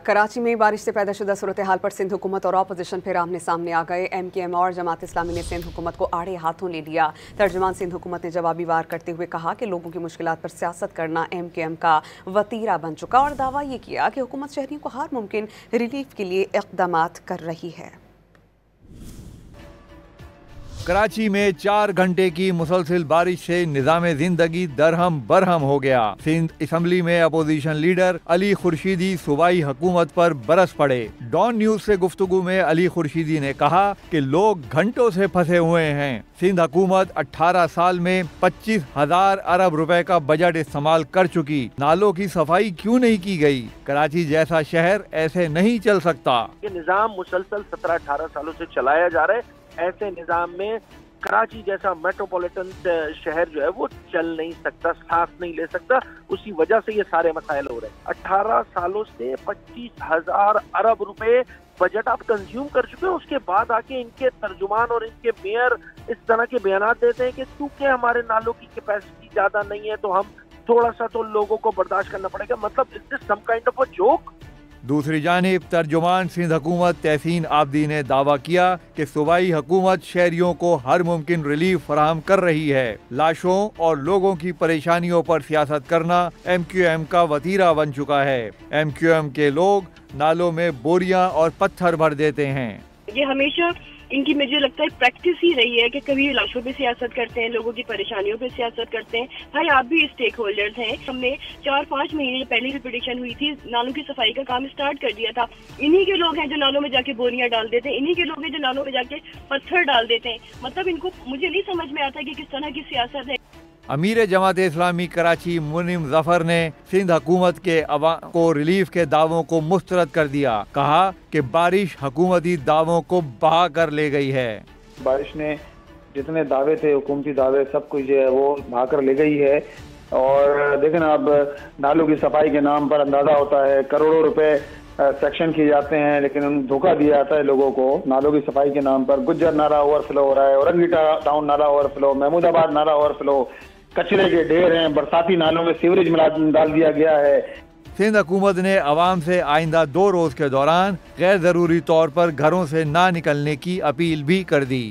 कराची में बारिश से पैदा शुदा सूरत हाल पर सिंध हुकूमत और अपोजिशन फिर आमने सामने आ गए। MKM और जमात इस्लामी ने सिंध हुकूमत को आड़े हाथों ले लिया। तर्जुमान सिंध हुकूमत ने जवाबी वार करते हुए कहा कि लोगों की मुश्किलात पर सियासत करना MKM का वतीरा बन चुका और दावा ये किया कि हुकूमत शहरियों को हर मुमकिन रिलीफ के लिए इक़दामात कर रही है। कराची में 4 घंटे की मुसलसल बारिश से निज़ाम जिंदगी दरहम बरहम हो गया। सिंध असम्बली में अपोजिशन लीडर अली खुर्शीदी सूबाई हुकूमत पर बरस पड़े। डॉन न्यूज से गुफ्तगू में अली खुर्शीदी ने कहा कि लोग घंटों से फंसे हुए हैं। सिंध हुकूमत 18 साल में 25,000 अरब रुपए का बजट इस्तेमाल कर चुकी। नालों की सफाई क्यों नहीं की गई? कराची जैसा शहर ऐसे नहीं चल सकता। ये निज़ाम मुसलसल 17-18 सालों से चलाया जा रहा है। ऐसे निज़ाम में कराची जैसा मेट्रोपॉलिटन शहर जो है वो चल नहीं सकता, सांस नहीं ले सकता। उसी वजह से ये सारे मसाइल हो रहे हैं। 18 सालों से 25,000 अरब रुपए बजट आप कंज्यूम कर चुके हैं। उसके बाद आके इनके तर्जुमान और इनके मेयर इस तरह के बयान देते हैं कि क्योंकि हमारे नालों की कैपेसिटी ज्यादा नहीं है तो हम थोड़ा सा तो लोगों को बर्दाश्त करना पड़ेगा। मतलब is this some kind of a joke? दूसरी जानिब तर्जुमान सिंध हुकूमत तहसीन आबदी ने दावा किया कि सूबाई हुकूमत शहरियों को हर मुमकिन रिलीफ फराहम कर रही है। लाशों और लोगों की परेशानियों पर सियासत करना MQM का वतीरा बन चुका है। MQM के लोग नालों में बोरियां और पत्थर भर देते हैं। ये हमेशा इनकी मुझे लगता है प्रैक्टिस ही रही है कि कभी लाशों पे सियासत करते हैं, लोगों की परेशानियों पे सियासत करते हैं। भाई आप भी स्टेक होल्डर्स हैं। हमने 4-5 महीने पहले भी पिटीशन हुई थी, नालों की सफाई का काम स्टार्ट कर दिया था। इन्हीं के लोग हैं जो नालों में जाके बोरियां डाल देते हैं, इन्हीं के लोग हैं जो नालों में जाके पत्थर डाल देते हैं। मतलब इनको मुझे नहीं समझ में आता कि किस तरह की सियासत है। अमीर जमात इस्लामी कराची मुनीम जफर ने सिंध हुकूमत के अवाम को रिलीफ के दावों को मुस्तरद कर दिया। कहा कि बारिश हुकूमती दावों को बहा कर ले गई है। बारिश ने जितने दावे थे, हुकूमती दावे, सब कुछ जो है वो बहा कर ले गई है। और देखें ना, अब नालों की सफाई के नाम पर अंदाजा होता है करोड़ों रुपए सेक्शन किए जाते हैं, लेकिन धोखा दिया जाता है लोगों को। नालों की सफाई के नाम पर गुज्जर नाला ओवरफ्लो हो रहा है, औरंगीटा टाउन नाला ओवरफ्लो, महमूदाबाद नाला ओवरफ्लो, कचरे के ढेर हैं, बरसाती नालों में सीवरेज डाल दिया गया है। सिंध हुकूमत ने अवाम से आइंदा 2 रोज के दौरान गैर जरूरी तौर पर घरों से ना निकलने की अपील भी कर दी।